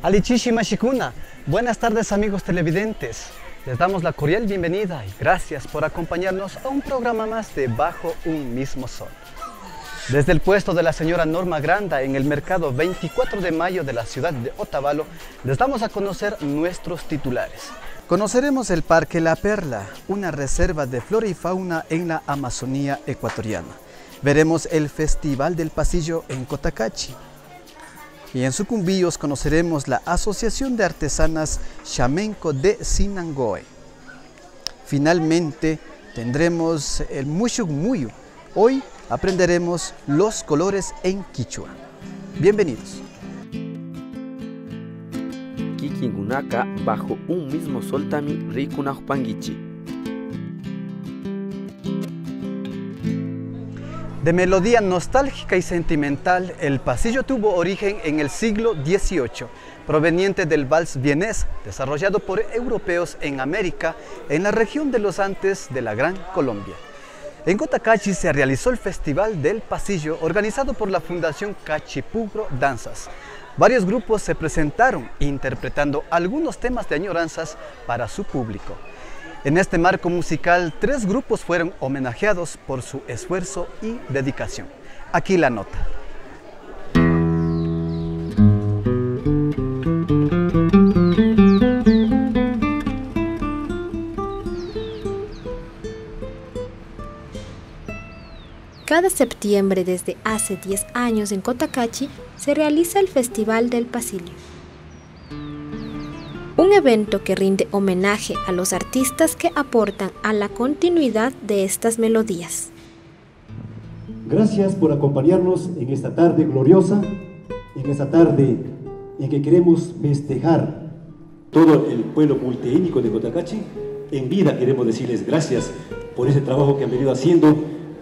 Alichishi Mashikuna, buenas tardes amigos televidentes. Les damos la cordial bienvenida y gracias por acompañarnos a un programa más de Bajo un mismo sol. Desde el puesto de la señora Norma Granda en el mercado 24 de mayo de la ciudad de Otavalo, les damos a conocer nuestros titulares. Conoceremos el Parque La Perla, una reserva de flora y fauna en la Amazonía ecuatoriana. Veremos el Festival del Pasillo en Cotacachi. Y en Sucumbíos conoceremos la Asociación de Artesanas Xamenco de Sinangoe. Finalmente tendremos el Mushugmuyu. Hoy aprenderemos los colores en Quichua. Bienvenidos. Kikingunaka bajo un mismo sol tami rikunajpangichi. De melodía nostálgica y sentimental, el pasillo tuvo origen en el siglo XVIII, proveniente del vals vienés, desarrollado por europeos en América, en la región de los Andes de la Gran Colombia. En Cotacachi se realizó el Festival del Pasillo, organizado por la Fundación Cachipugro Danzas. Varios grupos se presentaron interpretando algunos temas de añoranzas para su público. En este marco musical, 3 grupos fueron homenajeados por su esfuerzo y dedicación. Aquí la nota. Cada septiembre desde hace 10 años en Cotacachi se realiza el Festival del Pasillo. Un evento que rinde homenaje a los artistas que aportan a la continuidad de estas melodías. Gracias por acompañarnos en esta tarde gloriosa, en esta tarde en que queremos festejar todo el pueblo multiétnico de Cotacachi. En vida queremos decirles gracias por ese trabajo que han venido haciendo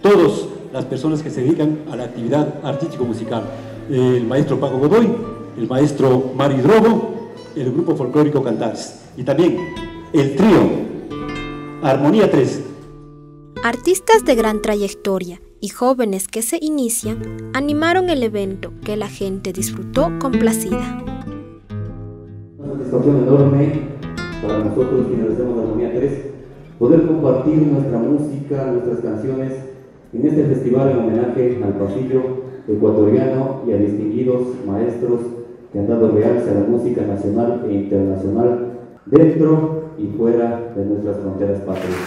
todas las personas que se dedican a la actividad artístico-musical. El maestro Paco Godoy, el maestro Mario Drogo, el grupo folclórico Cantares y también el trío Armonía 3. Artistas de gran trayectoria y jóvenes que se inician animaron el evento que la gente disfrutó complacida. Una satisfacción enorme para nosotros quienes hacemos Armonía 3 poder compartir nuestra música, nuestras canciones en este festival en homenaje al pasillo ecuatoriano y a distinguidos maestros que han dado realce a la música nacional e internacional dentro y fuera de nuestras fronteras patrias.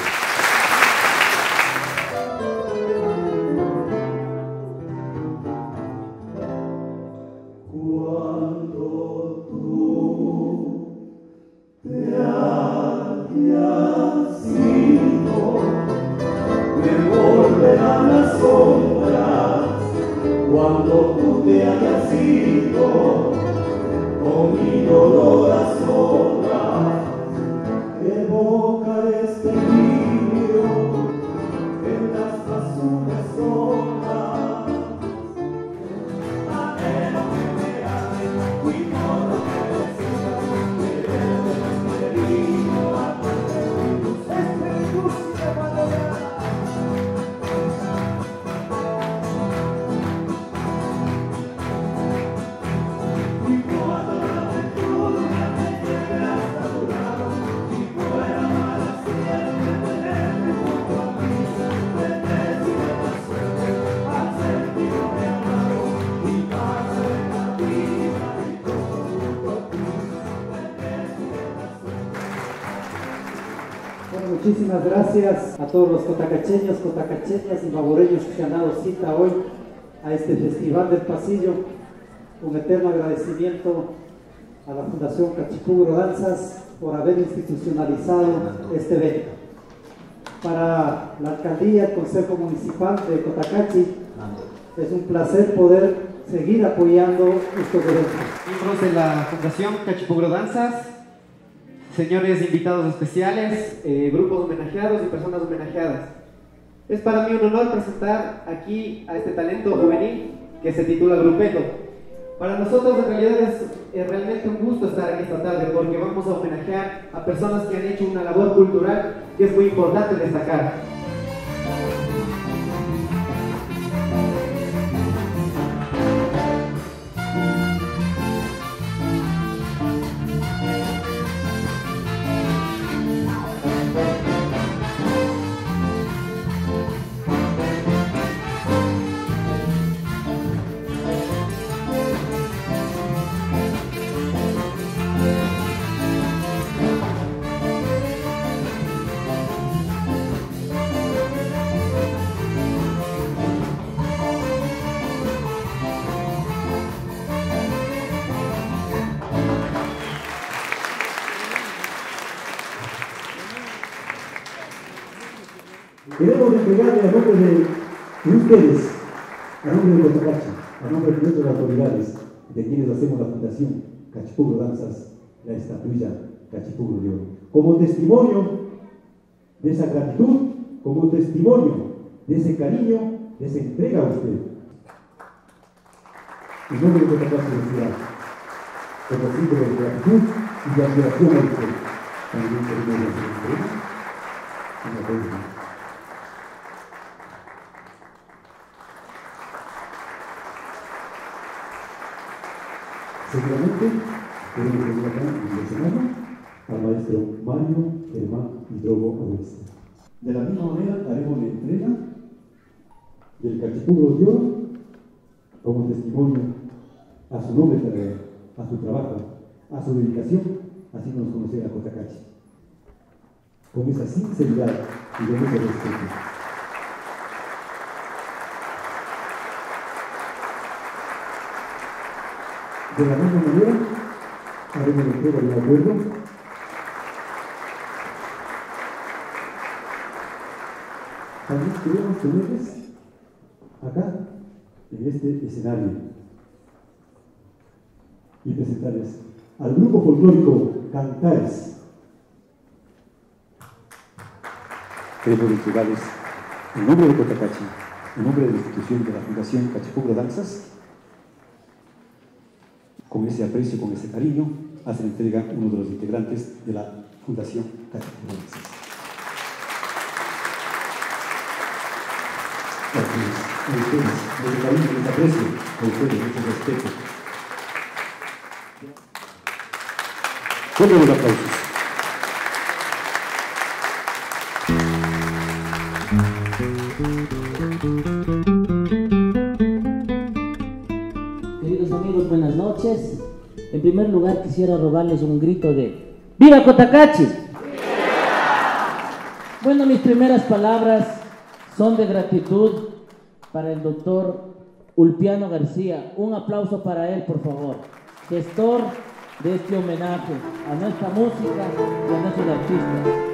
Cuando tú te hayas ido, me volverán las sombras. Cuando tú te hayas ido, con mi dolor a sombras, evocaré este niño en las azules sombras. Anhelo que me ames y todo que decidas, quererte querido, amarte de luz, espíritus de valorar. Muchísimas gracias a todos los cotacacheños, cotacacheñas y baboreños que se han dado cita hoy a este Festival del Pasillo. Un eterno agradecimiento a la Fundación Cachipugro Danzas por haber institucionalizado este evento. Para la Alcaldía, el Consejo Municipal de Cotacachi, es un placer poder seguir apoyando estos eventos. Miembros de la Fundación Cachipugro Danzas, señores invitados especiales, grupos homenajeados y personas homenajeadas. Es para mí un honor presentar aquí a este talento juvenil que se titula Grupelo. Para nosotros en realidad es realmente un gusto estar aquí esta tarde porque vamos a homenajear a personas que han hecho una labor cultural que es muy importante destacar. queremos entregarle a nombre de ustedes, a nombre de Cotacachi, a nombre de nuestras autoridades, de quienes hacemos la Fundación Cachipogro Danzas, la estatuilla Cachipogro de Oro, como testimonio de esa gratitud, como testimonio de ese cariño, de esa entrega a usted. En nombre de Cotacachi decía, como símbolo de gratitud y de admiración a usted, también queremos hacer entrega y la entrega. Seguramente queremos tener acá en el escenario al maestro Mario Germán Hidrogo Abuesta. De la misma manera haremos la entrega del Cachipogro de Oro como testimonio a su noble carrera, a su trabajo, a su dedicación, haciéndonos conocer a Cotacachi. Con esa sinceridad y con ese respeto. De la misma manera, haremos la entrega de un acuerdo también queremos tenerles acá, en este escenario, y presentarles al grupo folclórico Cantares. Queremos entregarles, en nombre de Cotacachi, en nombre de la institución de la Fundación Cachipogro Danzas, con ese aprecio, con ese cariño, hace la entrega uno de los integrantes de la Fundación Cachipogro Danzas. A ustedes, desde cariño, les aprecio, a ustedes, mucho respeto. Fuerte los aplausos. Queridos amigos, buenas noches. En primer lugar quisiera robarles un grito de ¡Viva Cotacachi! ¡Viva! Bueno, mis primeras palabras son de gratitud para el doctor Ulpiano García. Un aplauso para él, por favor. Gestor de este homenaje a nuestra música y a nuestros artistas.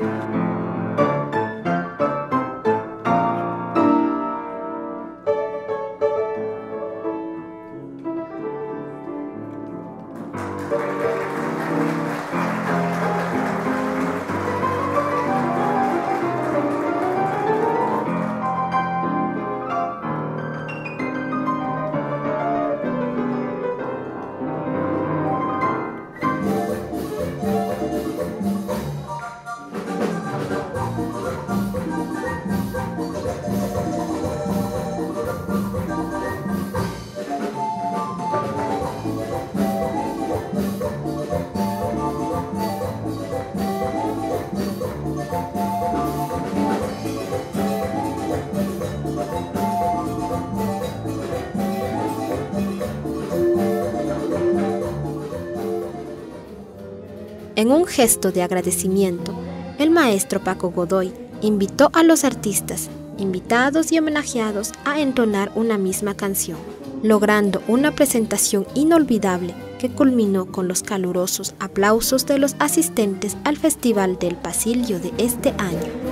En un gesto de agradecimiento, el maestro Paco Godoy invitó a los artistas, invitados y homenajeados a entonar una misma canción, logrando una presentación inolvidable que culminó con los calurosos aplausos de los asistentes al Festival del Pasillo de este año.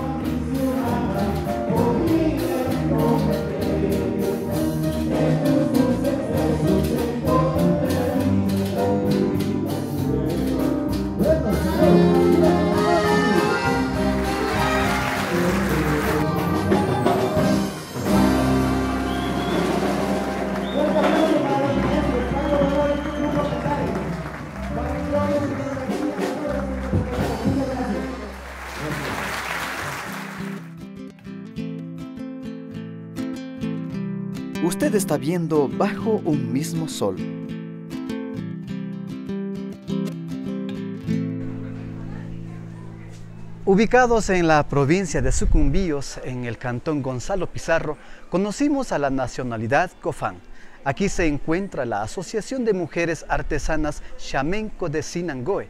Usted está viendo Bajo un mismo sol. Ubicados en la provincia de Sucumbíos, en el cantón Gonzalo Pizarro, conocimos a la nacionalidad Cofán. Aquí se encuentra la Asociación de Mujeres Artesanas Xamenco de Sinangoe.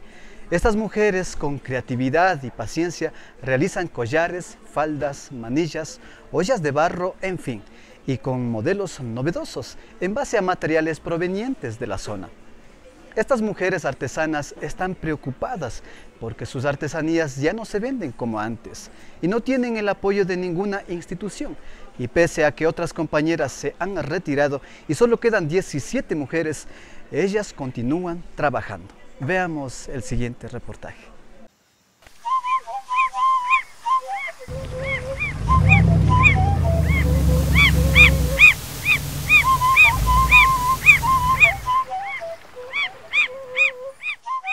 Estas mujeres, con creatividad y paciencia, realizan collares, faldas, manillas, ollas de barro, en fin, y con modelos novedosos en base a materiales provenientes de la zona. Estas mujeres artesanas están preocupadas porque sus artesanías ya no se venden como antes y no tienen el apoyo de ninguna institución. Y pese a que otras compañeras se han retirado y solo quedan 17 mujeres, ellas continúan trabajando. Veamos el siguiente reportaje.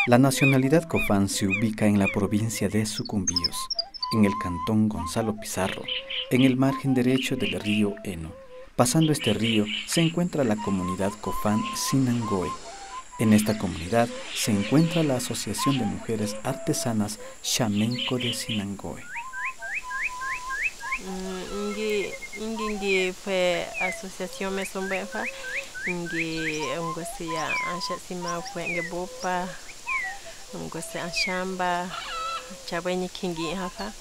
La nacionalidad Cofán se ubica en la provincia de Sucumbíos, en el cantón Gonzalo Pizarro, en el margen derecho del río Eno. Pasando este río se encuentra la comunidad Cofán Sinangoe. En esta comunidad se encuentra la Asociación de Mujeres Artesanas Xamenco de Sinangoe. Ingi fue asociación mesombefa, ingi ungosia anshasima fue ngebopa, ungosia anshamba, chabenyi kingi hafa,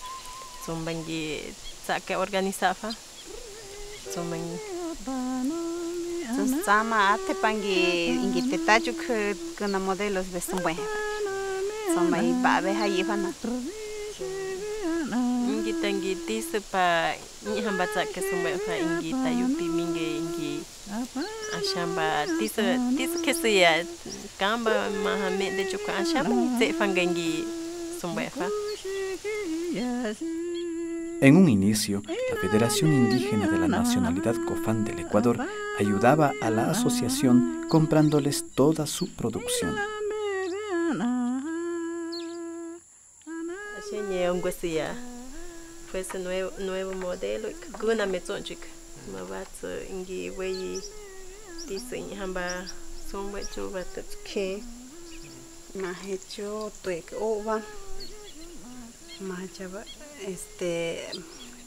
zumbangi sake organizafa, zumbangi. Sama ate pangi ingi tetachu kuna modelos de sumbefa, zumbangi babe hayifana. Ingi tangi tisu pa nyihamba sake sumbefa ingi tayupi minge ingi ashamba tisu kesuya kamba mahamet de chuka ashamba te fangengi sumbefa. En un inicio, la Federación Indígena de la Nacionalidad Cofán del Ecuador ayudaba a la asociación comprándoles toda su producción. Fue ese nuevo modelo, guna metonchik, mavatsu ingi weyi diseño hamba sombe chuba tsuke, Mahecho tuek ova, mahachaba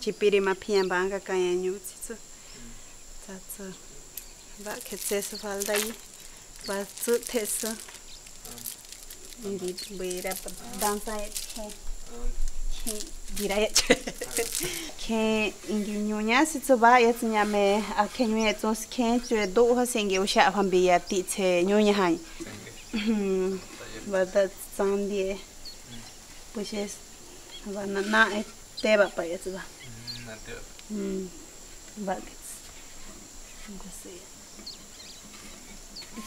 chipiri mapian banga kaya nyutsu, tatsu ba ketsesu faldayi, ba tsu tesu, ingi buira danza diraya que ingiñuña si tsuba ya tsiñame a que ñuña tsos que chue do ha sengi usha hambia ti che ñuña hai bada sandie pues es va na te va para tsuba va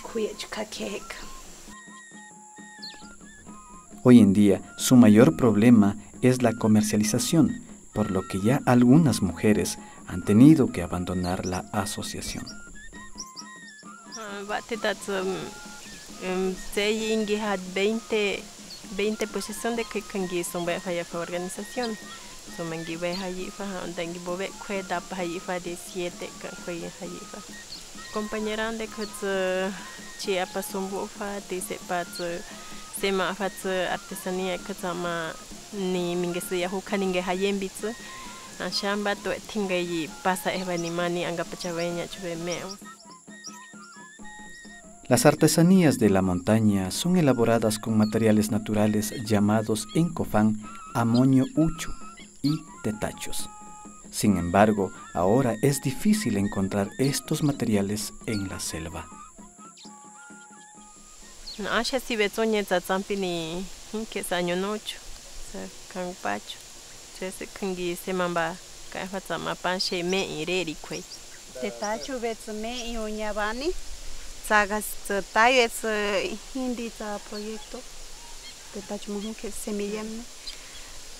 kuya chka cake. Hoy en día, su mayor problema es la comercialización, por lo que ya algunas mujeres han tenido que abandonar la asociación. Ingi had 20 posiciones de que kangi sombe falla fue organización. So mangi ve hayifa dangi bobe kwe da hayifa de 7 kwe hayifa. Compañeran de que chia pasumbu fa de se pat sema fa artesanía que sama ni mingese ya hukaninge hayembitsu ashamba to tingai pasa evanimani anga pachaveña chuvemeo. Las artesanías de la montaña son elaboradas con materiales naturales llamados en Cofán amoño uchu y tetachos. Sin embargo, ahora es difícil encontrar estos materiales en la selva. Asha si bezoñe tzampini que año nocho. Kang pacho, se kangi semamba kaifata mapanche me ireri kwe. Tetachu vets me y uñabani, sagas tayets hindi ta proyecto. Tetachu mujer que semillam.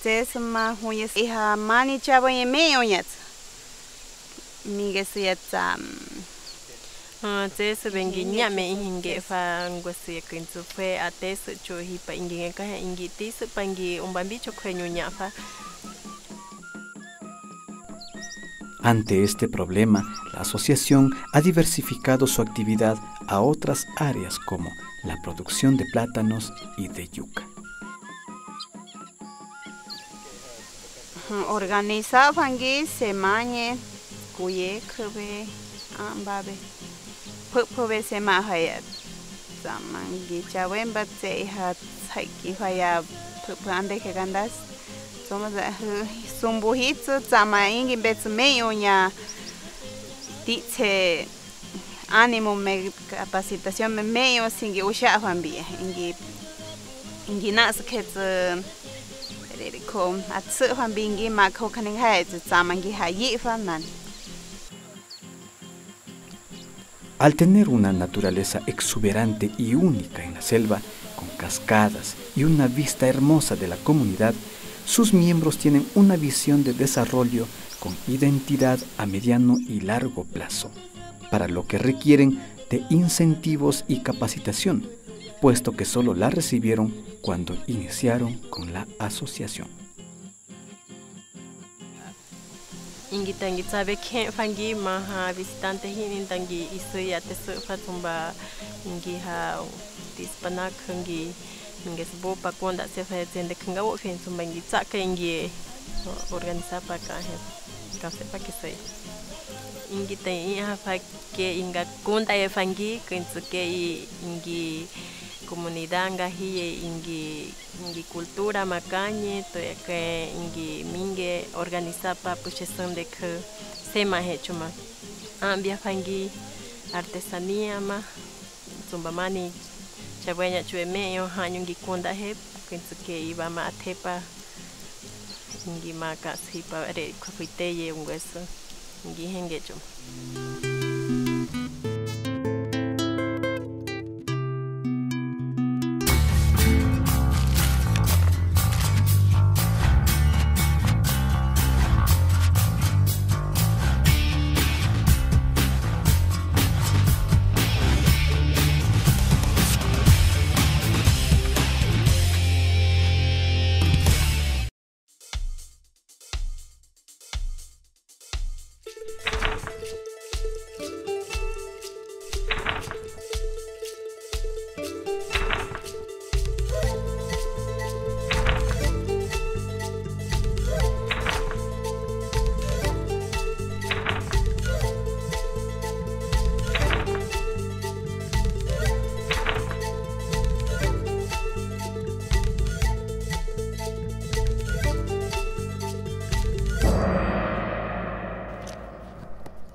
Tesma huyes iha mani chavo y me uñat. Miges yet Tese benginya me inge fa ngosi kintu fue atese cho hipa inge ka ingi tise pangi umbambicho kwenyu nyafa. Ante este problema, la asociación ha diversificado su actividad a otras áreas como la producción de plátanos y de yuca. Organiza pangi semañe kuye kebe ambabe. Pove se mahaya zamangi chawen bat se hat saiki haya pande que gandas somos sumbuhitsu zama ingi bet meyonya dice ánimo me capacitación medio sin que usar familia en que nas que con atsu familia más con que hay zaman que hay fanan. Al tener una naturaleza exuberante y única en la selva, con cascadas y una vista hermosa de la comunidad, sus miembros tienen una visión de desarrollo con identidad a mediano y largo plazo, para lo que requieren de incentivos y capacitación, puesto que solo la recibieron cuando iniciaron con la asociación. Ingitangi sabe que fangi maha visitante hin tangi isuya te sufa tumba ingi ha dispana kangi ingi sbo pa konda se fa tende kanga wo fen tumba ingi tsaka ingi organiza pa ka he ka se pa que sei ingi te ha fa que inga konda e fangi kinsu que ingi comunidad ngahi ingi cultura macañe to que ingi minge organiza pa puchesón de que se ma hecho ma ambia fangi artesanía ma zumba mani chabueña chue medio hanyo ingi konda he kinsu que iba ma tepa ingi ma ka sipa re kuiteye un hueso ingi hengecho.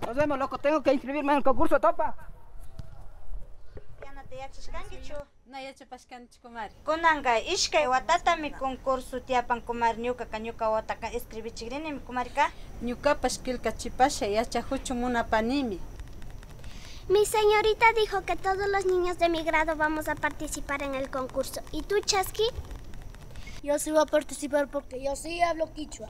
Nos vemos, loco, tengo que inscribirme en el concurso Topa. Kunanga, ishkay watata mi concurso tiapan kumar ñuka kañuka wataka escribichigrini mi kumarika. Ñukapash kilkachipasha yachajuchu munapanimi. Mi señorita dijo que todos los niños de mi grado vamos a participar en el concurso. ¿Y tú, Chasqui? Yo sí voy a participar porque yo sí hablo quichua.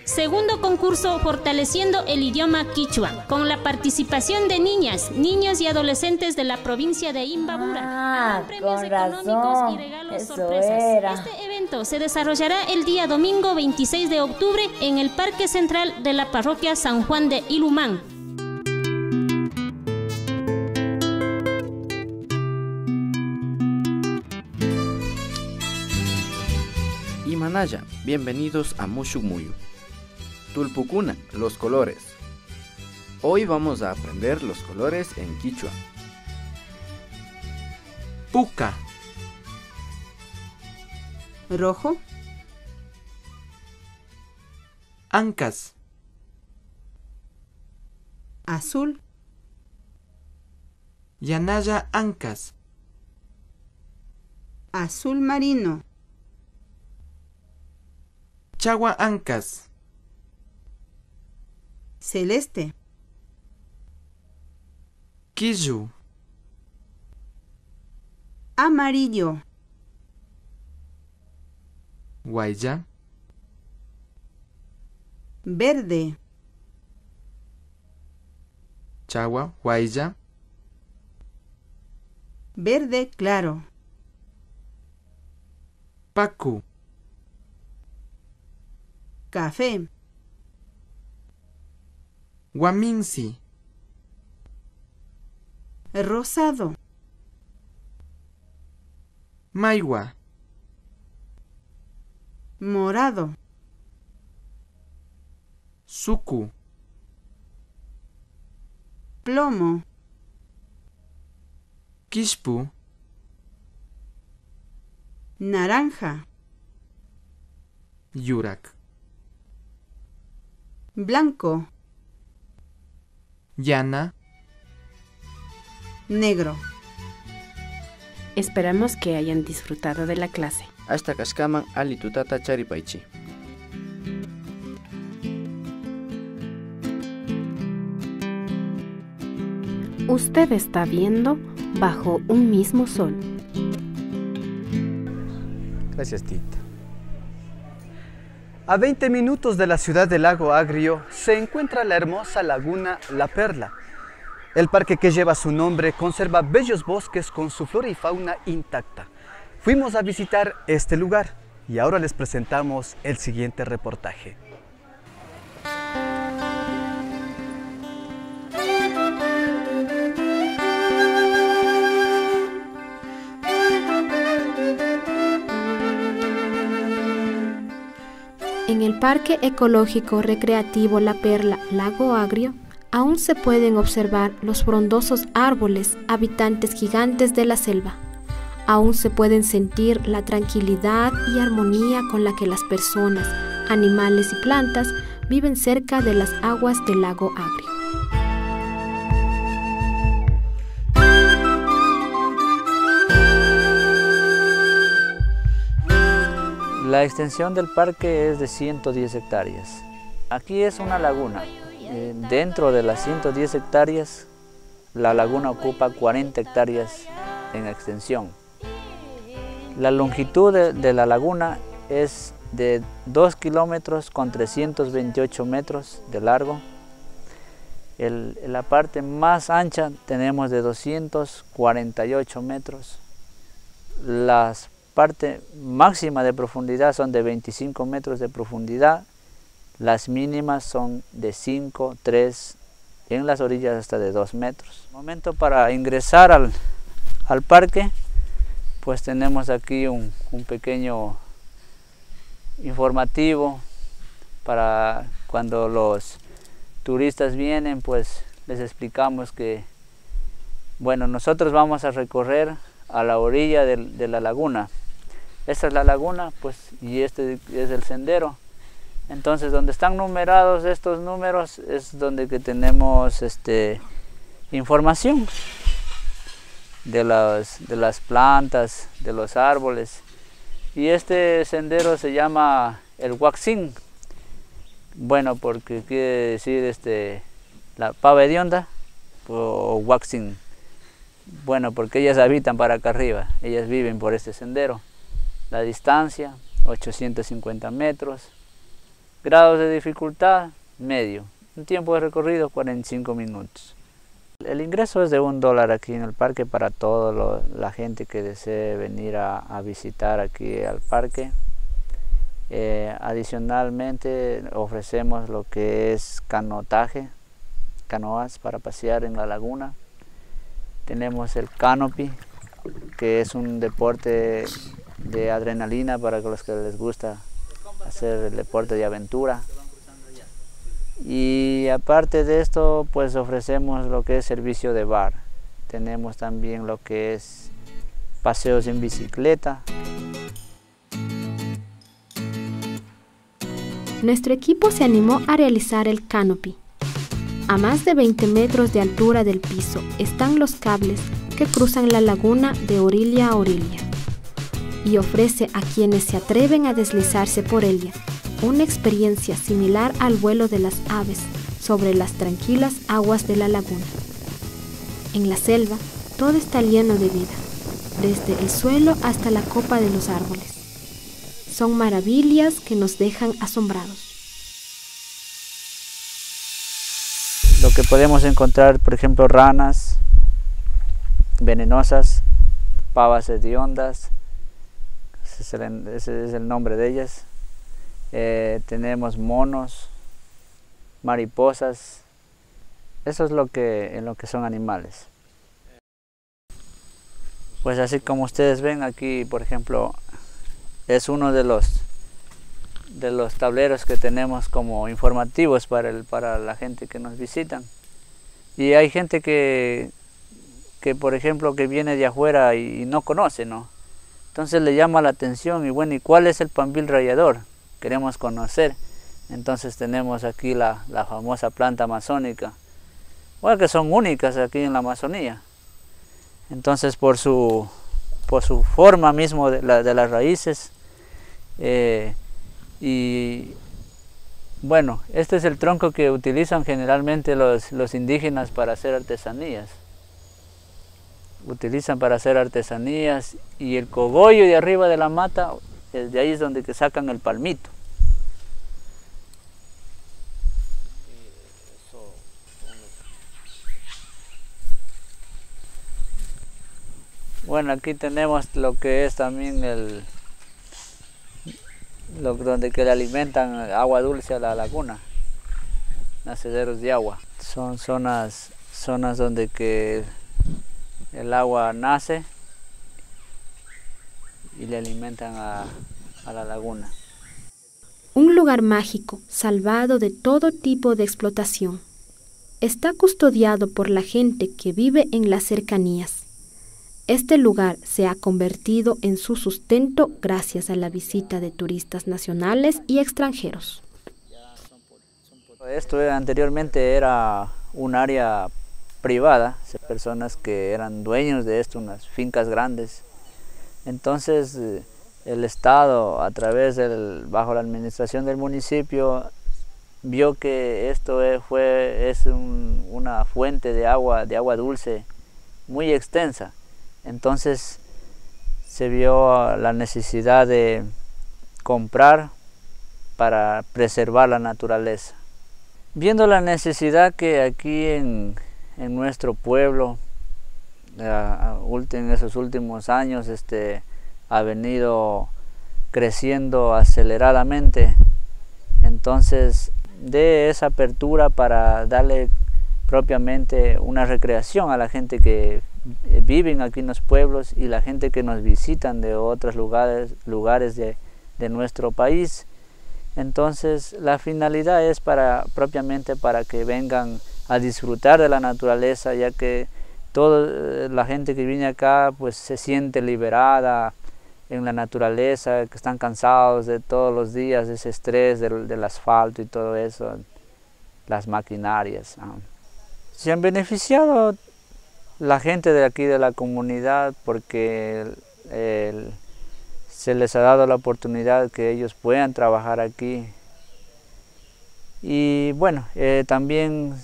Segundo concurso Fortaleciendo el idioma quichua, con la participación de niñas, niños y adolescentes de la provincia de Imbabura. Premios económicos y regalos sorpresas. Este evento se desarrollará el día domingo 26 de octubre en el Parque Central de la Parroquia San Juan de Ilumán. Imanaya, bienvenidos a Mushukmuyu. Tulpukuna, los colores. Hoy vamos a aprender los colores en quichua. Puca. Rojo. Ancas. Azul. Yanaya ancas. Azul marino. Chagua ancas. Celeste. Quillu. Amarillo. Guaya. Verde. Chagua, guaya. Verde claro. Pacu. Café. Guaminsi. Rosado. Maigua. Morado. Suku. Plomo. Quispu. Naranja. Yurak. Blanco. Llana. Negro. Esperamos que hayan disfrutado de la clase. Hasta kashkaman ali tutata charipaichi. Usted está viendo Bajo un mismo sol. Gracias, Tita. A 20 minutos de la ciudad del Lago Agrio se encuentra la hermosa laguna La Perla. El parque que lleva su nombre conserva bellos bosques con su flora y fauna intacta. Fuimos a visitar este lugar y ahora les presentamos el siguiente reportaje. En el Parque Ecológico Recreativo La Perla, Lago Agrio, aún se pueden observar los frondosos árboles, habitantes gigantes de la selva. Aún se pueden sentir la tranquilidad y armonía con la que las personas, animales y plantas viven cerca de las aguas del Lago Agrio. La extensión del parque es de 110 hectáreas. Aquí es una laguna. Dentro de las 110 hectáreas, la laguna ocupa 40 hectáreas en extensión. La longitud de la laguna es de 2 kilómetros con 328 metros de largo. La parte más ancha tenemos de 248 metros. La parte máxima de profundidad son de 25 metros de profundidad. Las mínimas son de 5, 3, en las orillas hasta de 2 metros. Momento para ingresar al parque, pues tenemos aquí un pequeño informativo para cuando los turistas vienen, pues les explicamos que, bueno, nosotros vamos a recorrer a la orilla de la laguna. Esta es la laguna, pues, y este es el sendero. Entonces, donde están numerados estos números es donde que tenemos información de las plantas, de los árboles. Y este sendero se llama el Huaxín. Bueno, porque quiere decir la pava hedionda o Huaxín. Bueno, porque ellas habitan para acá arriba, ellas viven por este sendero. La distancia, 850 metros. Grados de dificultad, medio. Un tiempo de recorrido, 45 minutos. El ingreso es de $1 aquí en el parque para toda la gente que desee venir a visitar aquí al parque. Adicionalmente ofrecemos lo que es canotaje, canoas para pasear en la laguna. Tenemos el canopy, que es un deporte de adrenalina para los que les gusta hacer el deporte de aventura. Y aparte de esto, pues ofrecemos lo que es servicio de bar. Tenemos también lo que es paseos en bicicleta. Nuestro equipo se animó a realizar el canopy. A más de 20 metros de altura del piso están los cables que cruzan la laguna de orilla a orilla y ofrece a quienes se atreven a deslizarse por ella una experiencia similar al vuelo de las aves sobre las tranquilas aguas de la laguna. En la selva todo está lleno de vida, desde el suelo hasta la copa de los árboles. Son maravillas que nos dejan asombrados. Lo que podemos encontrar, por ejemplo, ranas venenosas, pavas hediondas, ese es el nombre de ellas. Tenemos monos, mariposas. Eso es en lo que son animales. Pues así como ustedes ven aquí, por ejemplo, es uno de los tableros que tenemos como informativos para la gente que nos visitan. Y hay gente que por ejemplo, que viene de afuera y no conoce, ¿no? Entonces le llama la atención y bueno, ¿y cuál es el pambil rallador? Queremos conocer. Entonces tenemos aquí la famosa planta amazónica, bueno, que son únicas aquí en la Amazonía. Entonces por su forma mismo de las raíces, y bueno, este es el tronco que utilizan generalmente los indígenas para hacer artesanías. Utilizan para hacer artesanías, y el cogollo de arriba de la mata, de ahí es donde que sacan el palmito. Bueno, aquí tenemos lo que es también donde que le alimentan agua dulce a la laguna, nacederos de agua. Son zonas donde que el agua nace y le alimentan a la laguna. Un lugar mágico, salvado de todo tipo de explotación. Está custodiado por la gente que vive en las cercanías. Este lugar se ha convertido en su sustento gracias a la visita de turistas nacionales y extranjeros. Esto anteriormente era un área privada, personas que eran dueños de esto, unas fincas grandes. Entonces el Estado, a través bajo la administración del municipio, vio que esto es una fuente de agua dulce muy extensa. Entonces se vio la necesidad de comprar para preservar la naturaleza. Viendo la necesidad que aquí en nuestro pueblo, en esos últimos años, ha venido creciendo aceleradamente, entonces de esa apertura para darle propiamente una recreación a la gente que viven aquí en los pueblos y la gente que nos visitan de otros lugares de nuestro país. Entonces la finalidad es propiamente para que vengan a disfrutar de la naturaleza, ya que toda la gente que viene acá pues se siente liberada en la naturaleza, que están cansados de todos los días, de ese estrés del asfalto y todo eso, las maquinarias. Se han beneficiado la gente de aquí de la comunidad porque se les ha dado la oportunidad que ellos puedan trabajar aquí. Y bueno, también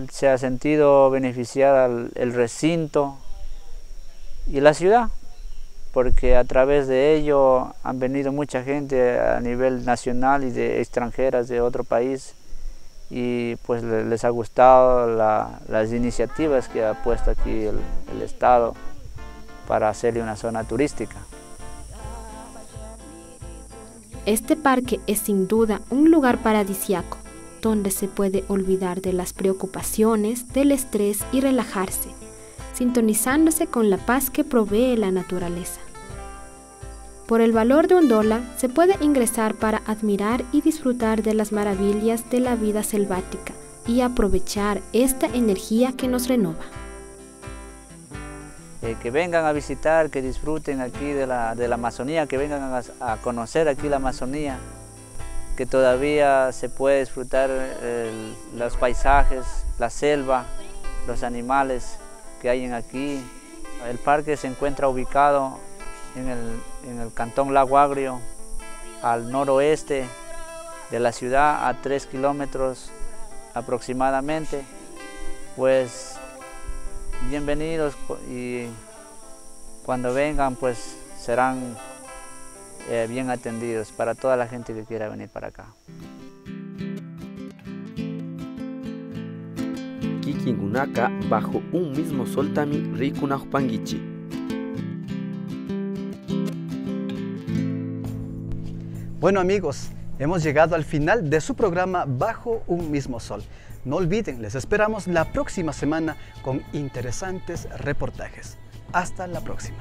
se ha sentido beneficiada el recinto y la ciudad, porque a través de ello han venido mucha gente a nivel nacional y de extranjeras de otro país, y pues les ha gustado las iniciativas que ha puesto aquí el Estado para hacerle una zona turística. Este parque es sin duda un lugar paradisíaco, donde se puede olvidar de las preocupaciones, del estrés y relajarse, sintonizándose con la paz que provee la naturaleza. Por el valor de $1 se puede ingresar para admirar y disfrutar de las maravillas de la vida selvática y aprovechar esta energía que nos renova. Que vengan a visitar, que disfruten aquí de la Amazonía, que vengan a conocer aquí la Amazonía, que todavía se puede disfrutar los paisajes, la selva, los animales que hay aquí. El parque se encuentra ubicado en el cantón Lago Agrio, al noroeste de la ciudad, a 3 kilómetros aproximadamente. Pues bienvenidos, y cuando vengan pues serán bien atendidos para toda la gente que quiera venir para acá. Kikingunaka bajo un mismo sol tami rikunajpangichi. Bueno amigos, hemos llegado al final de su programa Bajo un mismo sol. No olviden, les esperamos la próxima semana con interesantes reportajes. Hasta la próxima.